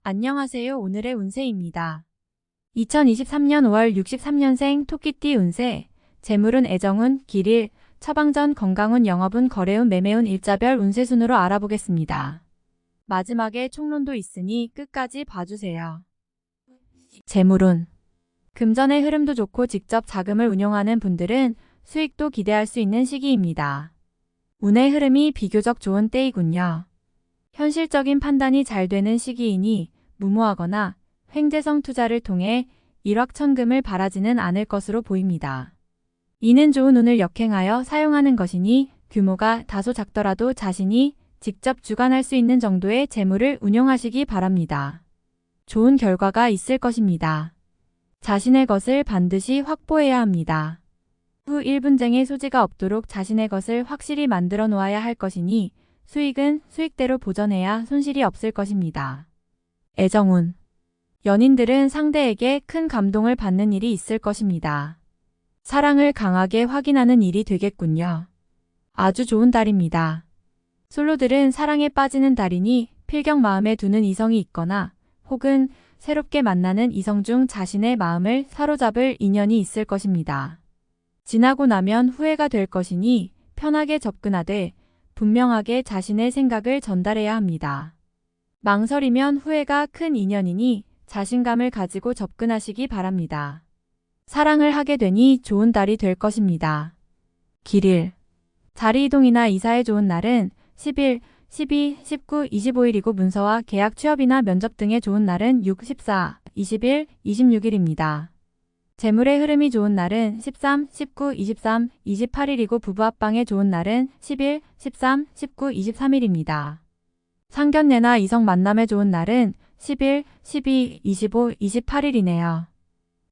안녕하세요. 오늘의 운세입니다. 2023년 5월 63년생 토끼띠 운세. 재물운, 애정운, 길일, 처방전, 건강운, 영업운, 거래운, 매매운 일자별 운세 순으로 알아보겠습니다. 마지막에 총론도 있으니 끝까지 봐주세요. 재물운. 금전의 흐름도 좋고 직접 자금을 운용하는 분들은 수익도 기대할 수 있는 시기입니다. 운의 흐름이 비교적 좋은 때이군요. 현실적인 판단이 잘 되는 시기이니 무모하거나 횡재성 투자를 통해 일확천금을 바라지는 않을 것으로 보입니다. 이는 좋은 운을 역행하여 사용하는 것이니 규모가 다소 작더라도 자신이 직접 주관할 수 있는 정도의 재물을 운용하시기 바랍니다. 좋은 결과가 있을 것입니다. 자신의 것을 반드시 확보해야 합니다. 후 1분쟁의 소지가 없도록 자신의 것을 확실히 만들어 놓아야 할 것이니 수익은 수익대로 보전해야 손실이 없을 것입니다. 애정운. 연인들은 상대에게 큰 감동을 받는 일이 있을 것입니다. 사랑을 강하게 확인하는 일이 되겠군요. 아주 좋은 달입니다. 솔로들은 사랑에 빠지는 달이니 필경 마음에 두는 이성이 있거나 혹은 새롭게 만나는 이성 중 자신의 마음을 사로잡을 인연이 있을 것입니다. 지나고 나면 후회가 될 것이니 편하게 접근하되 분명하게 자신의 생각을 전달해야 합니다. 망설이면 후회가 큰 인연이니 자신감을 가지고 접근하시기 바랍니다. 사랑을 하게 되니 좋은 달이 될 것입니다. 길일. 자리 이동이나 이사에 좋은 날은 10일, 12, 19, 25일이고 문서와 계약 취업이나 면접 등에 좋은 날은 6, 14, 20일, 26일입니다. 재물의 흐름이 좋은 날은 13, 19, 23, 28일이고 부부 합방에 좋은 날은 11, 13, 19, 23일입니다. 상견례나 이성 만남에 좋은 날은 11, 12, 25, 28일이네요.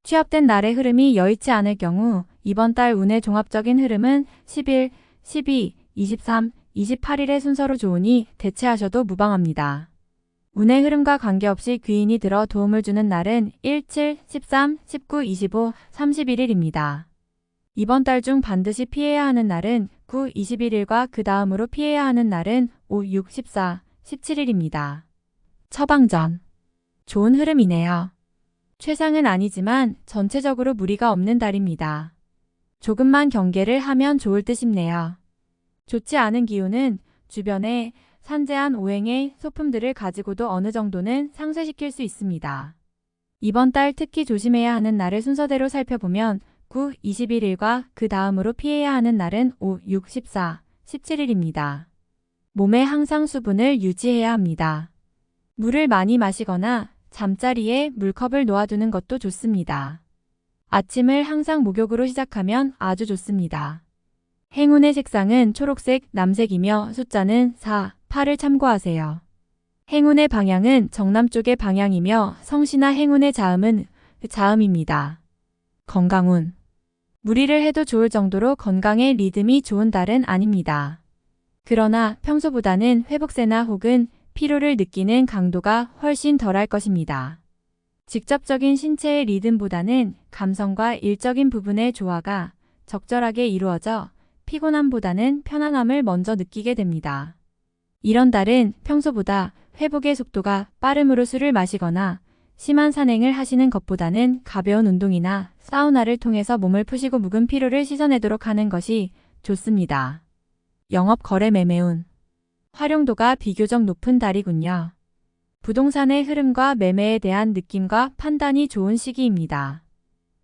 취업된 날의 흐름이 여의치 않을 경우 이번 달 운의 종합적인 흐름은 11, 12, 23, 28일의 순서로 좋으니 대체하셔도 무방합니다. 운의 흐름과 관계없이 귀인이 들어 도움을 주는 날은 1, 7, 13, 19, 25, 31일입니다. 이번 달 중 반드시 피해야 하는 날은 9, 21일과 그 다음으로 피해야 하는 날은 5, 6, 14, 17일입니다. 처방전. 좋은 흐름이네요. 최상은 아니지만 전체적으로 무리가 없는 달입니다. 조금만 경계를 하면 좋을 듯 싶네요. 좋지 않은 기운은 주변에 산재한 오행의 소품들을 가지고도 어느 정도는 상쇄시킬 수 있습니다. 이번 달 특히 조심해야 하는 날을 순서대로 살펴보면 9, 21일과 그 다음으로 피해야 하는 날은 5, 6, 14, 17일입니다. 몸에 항상 수분을 유지해야 합니다. 물을 많이 마시거나 잠자리에 물컵을 놓아두는 것도 좋습니다. 아침을 항상 목욕으로 시작하면 아주 좋습니다. 행운의 색상은 초록색, 남색이며 숫자는 4, 8을 참고하세요. 행운의 방향은 정남쪽의 방향이며 성씨나 행운의 자음은 자음입니다. 건강운. 무리를 해도 좋을 정도로 건강의 리듬이 좋은 달은 아닙니다. 그러나 평소보다는 회복세나 혹은 피로를 느끼는 강도가 훨씬 덜할 것입니다. 직접적인 신체의 리듬보다는 감성과 일적인 부분의 조화가 적절하게 이루어져 피곤함보다는 편안함을 먼저 느끼게 됩니다. 이런 달은 평소보다 회복의 속도가 빠름으로 술을 마시거나 심한 산행을 하시는 것보다는 가벼운 운동이나 사우나를 통해서 몸을 푸시고 묵은 피로를 씻어내도록 하는 것이 좋습니다. 영업, 거래, 매매운. 활용도가 비교적 높은 달이군요. 부동산의 흐름과 매매에 대한 느낌과 판단이 좋은 시기입니다.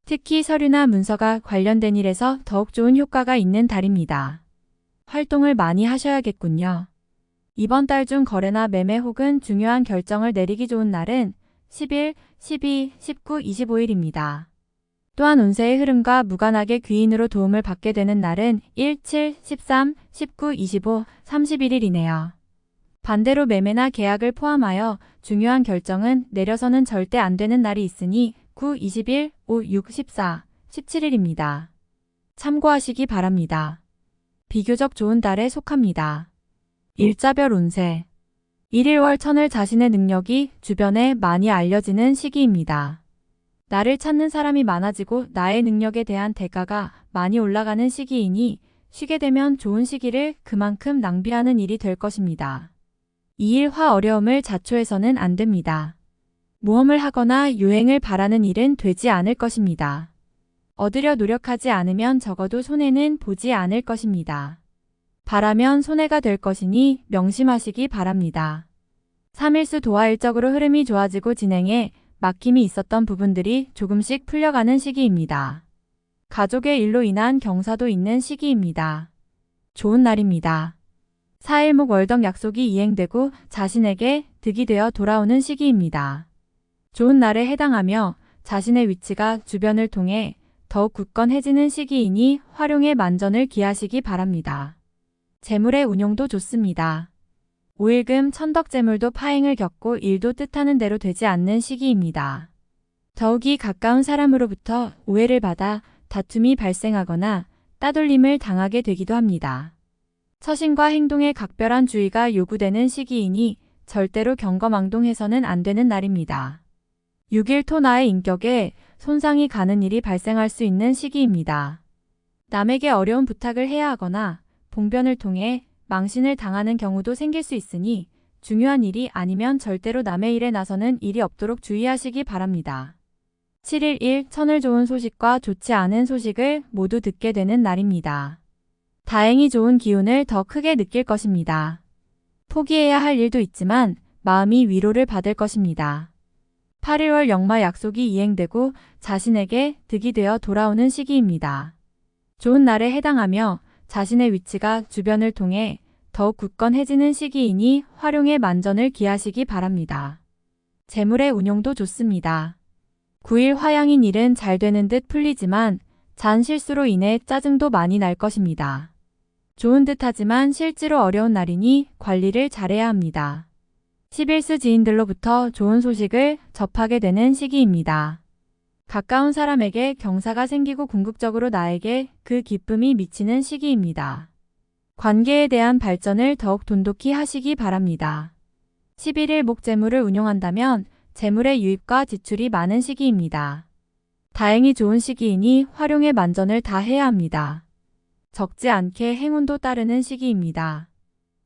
특히 서류나 문서가 관련된 일에서 더욱 좋은 효과가 있는 달입니다. 활동을 많이 하셔야겠군요. 이번 달 중 거래나 매매 혹은 중요한 결정을 내리기 좋은 날은 10일, 12, 19, 25일입니다. 또한 운세의 흐름과 무관하게 귀인으로 도움을 받게 되는 날은 1, 7, 13, 19, 25, 31일이네요. 반대로 매매나 계약을 포함하여 중요한 결정은 내려서는 절대 안 되는 날이 있으니 9, 20일, 5, 6, 14, 17일입니다. 참고하시기 바랍니다. 비교적 좋은 달에 속합니다. 일자별 운세. 1일월 천을 자신의 능력이 주변에 많이 알려지는 시기입니다. 나를 찾는 사람이 많아지고 나의 능력에 대한 대가가 많이 올라가는 시기이니 쉬게 되면 좋은 시기를 그만큼 낭비하는 일이 될 것입니다. 2일 화 어려움을 자초해서는 안 됩니다. 모험을 하거나 유행을 바라는 일은 되지 않을 것입니다. 얻으려 노력하지 않으면 적어도 손해는 보지 않을 것입니다. 바라면 손해가 될 것이니 명심하시기 바랍니다. 3일수 도화일적으로 흐름이 좋아지고 진행에 막힘이 있었던 부분들이 조금씩 풀려가는 시기입니다. 가족의 일로 인한 경사도 있는 시기입니다. 좋은 날입니다. 4일목 월덕 약속이 이행되고 자신에게 득이 되어 돌아오는 시기입니다. 좋은 날에 해당하며 자신의 위치가 주변을 통해 더욱 굳건해지는 시기이니 활용에 만전을 기하시기 바랍니다. 재물의 운용도 좋습니다. 5일금 천덕재물도 파행을 겪고 일도 뜻하는 대로 되지 않는 시기입니다. 더욱이 가까운 사람으로부터 오해를 받아 다툼이 발생하거나 따돌림을 당하게 되기도 합니다. 처신과 행동에 각별한 주의가 요구되는 시기이니 절대로 경거망동해서는 안 되는 날입니다. 6일 토나의 인격에 손상이 가는 일이 발생할 수 있는 시기입니다. 남에게 어려운 부탁을 해야 하거나 봉변을 통해 망신을 당하는 경우도 생길 수 있으니 중요한 일이 아니면 절대로 남의 일에 나서는 일이 없도록 주의하시기 바랍니다. 7일 1 천을 좋은 소식과 좋지 않은 소식을 모두 듣게 되는 날입니다. 다행히 좋은 기운을 더 크게 느낄 것입니다. 포기해야 할 일도 있지만 마음이 위로를 받을 것입니다. 8일월 역마 약속이 이행되고 자신에게 득이 되어 돌아오는 시기입니다. 좋은 날에 해당하며 자신의 위치가 주변을 통해 더욱 굳건해지는 시기이니 활용에 만전을 기하시기 바랍니다. 재물의 운용도 좋습니다. 9일 화양인 일은 잘 되는 듯 풀리지만 잔 실수로 인해 짜증도 많이 날 것입니다. 좋은 듯 하지만 실제로 어려운 날이니 관리를 잘해야 합니다. 11수 지인들로부터 좋은 소식을 접하게 되는 시기입니다. 가까운 사람에게 경사가 생기고 궁극적으로 나에게 그 기쁨이 미치는 시기입니다. 관계에 대한 발전을 더욱 돈독히 하시기 바랍니다. 11일 목재물을 운용한다면 재물의 유입과 지출이 많은 시기입니다. 다행히 좋은 시기이니 활용에 만전을 다 해야 합니다. 적지 않게 행운도 따르는 시기입니다.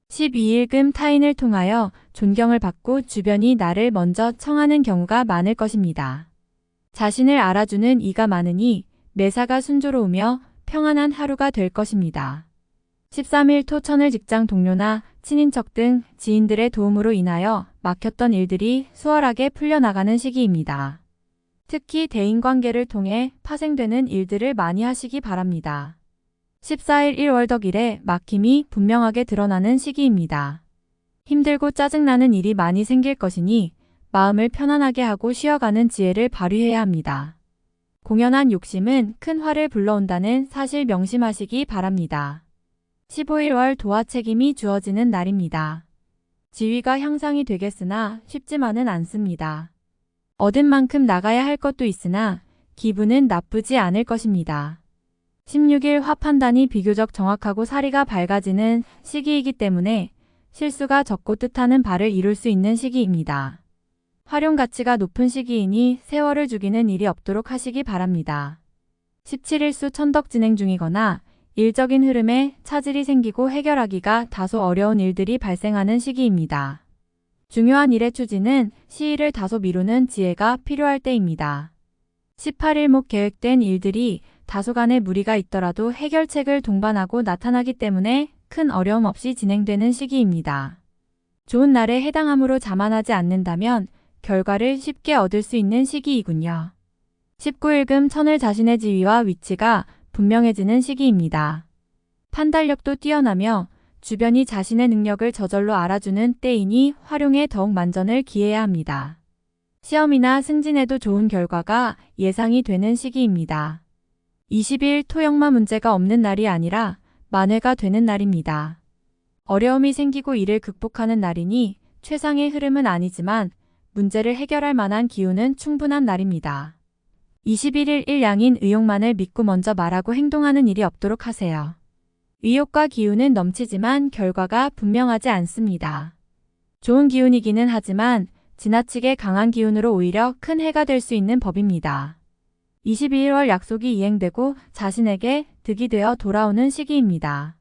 12일금 타인을 통하여 존경을 받고 주변이 나를 먼저 청하는 경우가 많을 것입니다. 자신을 알아주는 이가 많으니 매사가 순조로우며 평안한 하루가 될 것입니다. 13일 토천을 직장 동료나 친인척 등 지인들의 도움으로 인하여 막혔던 일들이 수월하게 풀려나가는 시기입니다. 특히 대인관계를 통해 파생되는 일들을 많이 하시기 바랍니다. 14일 1월덕일에 막힘이 분명하게 드러나는 시기입니다. 힘들고 짜증나는 일이 많이 생길 것이니 마음을 편안하게 하고 쉬어가는 지혜를 발휘해야 합니다. 공연한 욕심은 큰 화를 불러온다는 사실 명심하시기 바랍니다. 15일월 도화 책임이 주어지는 날입니다. 지위가 향상이 되겠으나 쉽지만은 않습니다. 얻은 만큼 나가야 할 것도 있으나 기분은 나쁘지 않을 것입니다. 16일 화 판단이 비교적 정확하고 사리가 밝아지는 시기이기 때문에 실수가 적고 뜻하는 바를 이룰 수 있는 시기입니다. 활용 가치가 높은 시기이니 세월을 죽이는 일이 없도록 하시기 바랍니다. 17일수 천덕 진행 중이거나 일적인 흐름에 차질이 생기고 해결하기가 다소 어려운 일들이 발생하는 시기입니다. 중요한 일의 추진은 시일을 다소 미루는 지혜가 필요할 때입니다. 18일목 계획된 일들이 다소간의 무리가 있더라도 해결책을 동반하고 나타나기 때문에 큰 어려움 없이 진행되는 시기입니다. 좋은 날에 해당하므로 자만하지 않는다면 결과를 쉽게 얻을 수 있는 시기이군요. 19일금 천을 자신의 지위와 위치가 분명해지는 시기입니다. 판단력도 뛰어나며 주변이 자신의 능력을 저절로 알아주는 때이니 활용에 더욱 만전을 기해야 합니다. 시험이나 승진에도 좋은 결과가 예상이 되는 시기입니다. 20일 토역마 문제가 없는 날이 아니라 만회가 되는 날입니다. 어려움이 생기고 이를 극복하는 날이니 최상의 흐름은 아니지만 문제를 해결할 만한 기운은 충분한 날입니다. 21일 일양인 의욕만을 믿고 먼저 말하고 행동하는 일이 없도록 하세요. 의욕과 기운은 넘치지만 결과가 분명하지 않습니다. 좋은 기운이기는 하지만 지나치게 강한 기운으로 오히려 큰 해가 될 수 있는 법입니다. 22일 약속이 이행되고 자신에게 득이 되어 돌아오는 시기입니다.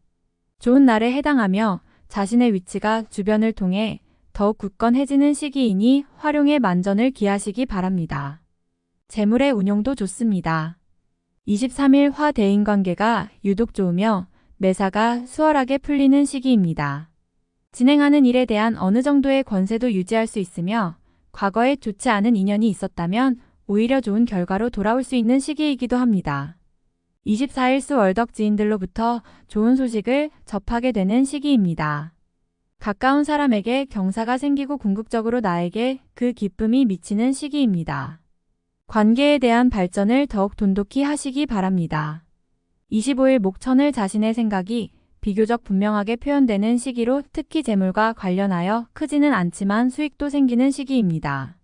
좋은 날에 해당하며 자신의 위치가 주변을 통해 더욱 굳건해지는 시기이니 활용에 만전을 기하시기 바랍니다. 재물의 운용도 좋습니다. 23일 화 대인관계가 유독 좋으며 매사가 수월하게 풀리는 시기입니다. 진행하는 일에 대한 어느 정도의 권세도 유지할 수 있으며 과거에 좋지 않은 인연이 있었다면 오히려 좋은 결과로 돌아올 수 있는 시기이기도 합니다. 24일 수 월덕 지인들로부터 좋은 소식을 접하게 되는 시기입니다. 가까운 사람에게 경사가 생기고 궁극적으로 나에게 그 기쁨이 미치는 시기입니다. 관계에 대한 발전을 더욱 돈독히 하시기 바랍니다. 25일 목천을 자신의 생각이 비교적 분명하게 표현되는 시기로 특히 재물과 관련하여 크지는 않지만 수익도 생기는 시기입니다.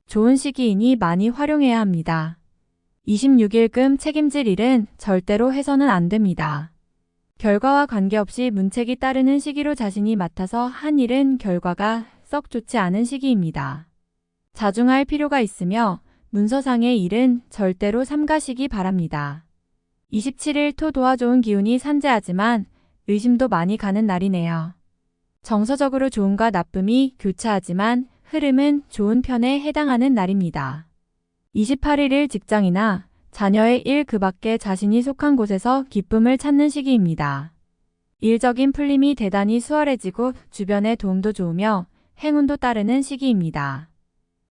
좋은 시기이니 많이 활용해야 합니다. 26일금 책임질 일은 절대로 해서는 안 됩니다. 결과와 관계없이 문책이 따르는 시기로 자신이 맡아서 한 일은 결과가 썩 좋지 않은 시기입니다. 자중할 필요가 있으며 문서상의 일은 절대로 삼가시기 바랍니다. 27일 토 도와 좋은 기운이 산재하지만 의심도 많이 가는 날이네요. 정서적으로 좋음과 나쁨이 교차하지만 흐름은 좋은 편에 해당하는 날입니다. 28일일 직장이나 자녀의 일 그 밖에 자신이 속한 곳에서 기쁨을 찾는 시기입니다. 일적인 풀림이 대단히 수월해지고 주변의 도움도 좋으며 행운도 따르는 시기입니다.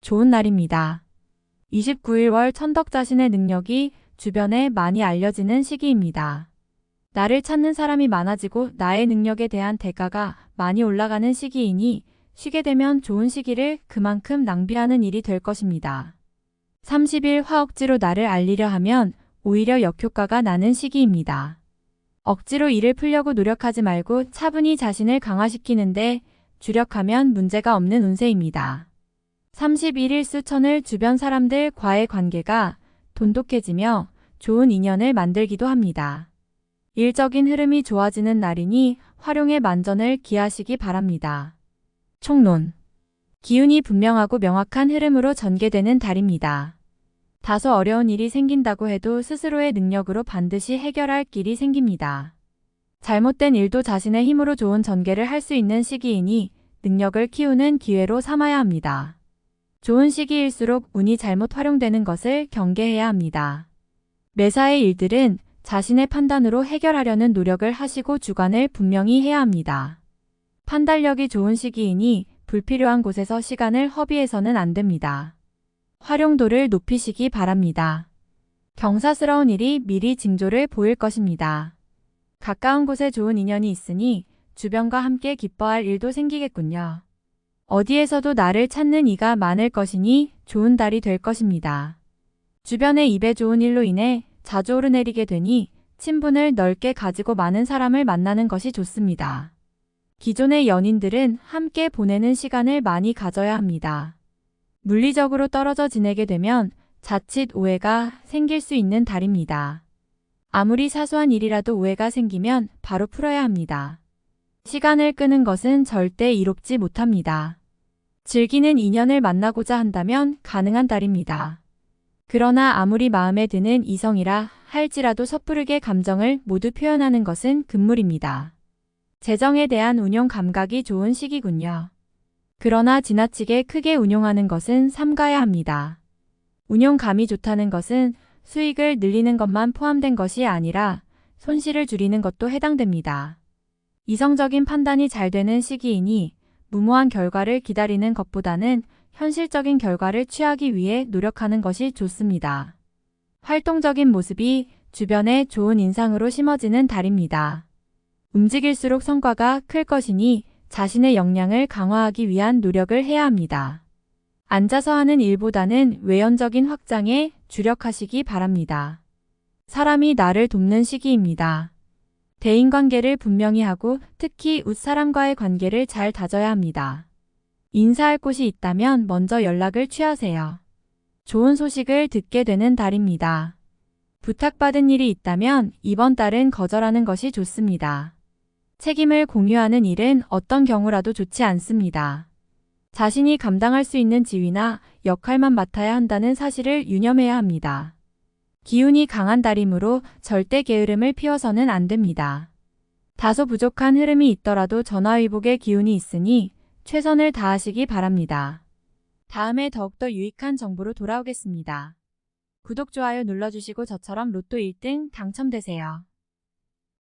좋은 날입니다. 29일 월 천덕 자신의 능력이 주변에 많이 알려지는 시기입니다. 나를 찾는 사람이 많아지고 나의 능력에 대한 대가가 많이 올라가는 시기이니 쉬게 되면 좋은 시기를 그만큼 낭비하는 일이 될 것입니다. 30일 화 억지로 나를 알리려 하면 오히려 역효과가 나는 시기입니다. 억지로 일을 풀려고 노력하지 말고 차분히 자신을 강화시키는데 주력하면 문제가 없는 운세입니다. 31일 수천을 주변 사람들과의 관계가 돈독해지며 좋은 인연을 만들기도 합니다. 일적인 흐름이 좋아지는 날이니 활용에 만전을 기하시기 바랍니다. 총론. 기운이 분명하고 명확한 흐름으로 전개되는 달입니다. 다소 어려운 일이 생긴다고 해도 스스로의 능력으로 반드시 해결할 길이 생깁니다. 잘못된 일도 자신의 힘으로 좋은 전개를 할 수 있는 시기이니 능력을 키우는 기회로 삼아야 합니다. 좋은 시기일수록 운이 잘못 활용되는 것을 경계해야 합니다. 매사의 일들은 자신의 판단으로 해결하려는 노력을 하시고 주관을 분명히 해야 합니다. 판단력이 좋은 시기이니 불필요한 곳에서 시간을 허비해서는 안 됩니다. 활용도를 높이시기 바랍니다. 경사스러운 일이 미리 징조를 보일 것입니다. 가까운 곳에 좋은 인연이 있으니 주변과 함께 기뻐할 일도 생기겠군요. 어디에서도 나를 찾는 이가 많을 것이니 좋은 달이 될 것입니다. 주변의 입에 좋은 일로 인해 자주 오르내리게 되니 친분을 넓게 가지고 많은 사람을 만나는 것이 좋습니다. 기존의 연인들은 함께 보내는 시간을 많이 가져야 합니다. 물리적으로 떨어져 지내게 되면 자칫 오해가 생길 수 있는 달입니다. 아무리 사소한 일이라도 오해가 생기면 바로 풀어야 합니다. 시간을 끄는 것은 절대 이롭지 못합니다. 즐기는 인연을 만나고자 한다면 가능한 달입니다. 그러나 아무리 마음에 드는 이성이라 할지라도 섣부르게 감정을 모두 표현하는 것은 금물입니다. 재정에 대한 운용 감각이 좋은 시기군요. 그러나 지나치게 크게 운용하는 것은 삼가야 합니다. 운용감이 좋다는 것은 수익을 늘리는 것만 포함된 것이 아니라 손실을 줄이는 것도 해당됩니다. 이성적인 판단이 잘 되는 시기이니 무모한 결과를 기다리는 것보다는 현실적인 결과를 취하기 위해 노력하는 것이 좋습니다. 활동적인 모습이 주변에 좋은 인상으로 심어지는 달입니다. 움직일수록 성과가 클 것이니 자신의 역량을 강화하기 위한 노력을 해야 합니다. 앉아서 하는 일보다는 외연적인 확장에 주력하시기 바랍니다. 사람이 나를 돕는 시기입니다. 대인관계를 분명히 하고 특히 윗사람과의 관계를 잘 다져야 합니다. 인사할 곳이 있다면 먼저 연락을 취하세요. 좋은 소식을 듣게 되는 달입니다. 부탁받은 일이 있다면 이번 달은 거절하는 것이 좋습니다. 책임을 공유하는 일은 어떤 경우라도 좋지 않습니다. 자신이 감당할 수 있는 지위나 역할만 맡아야 한다는 사실을 유념해야 합니다. 기운이 강한 달이므로 절대 게으름을 피워서는 안 됩니다. 다소 부족한 흐름이 있더라도 전화위복의 기운이 있으니 최선을 다하시기 바랍니다. 다음에 더욱더 유익한 정보로 돌아오겠습니다. 구독, 좋아요 눌러주시고 저처럼 로또 1등 당첨되세요.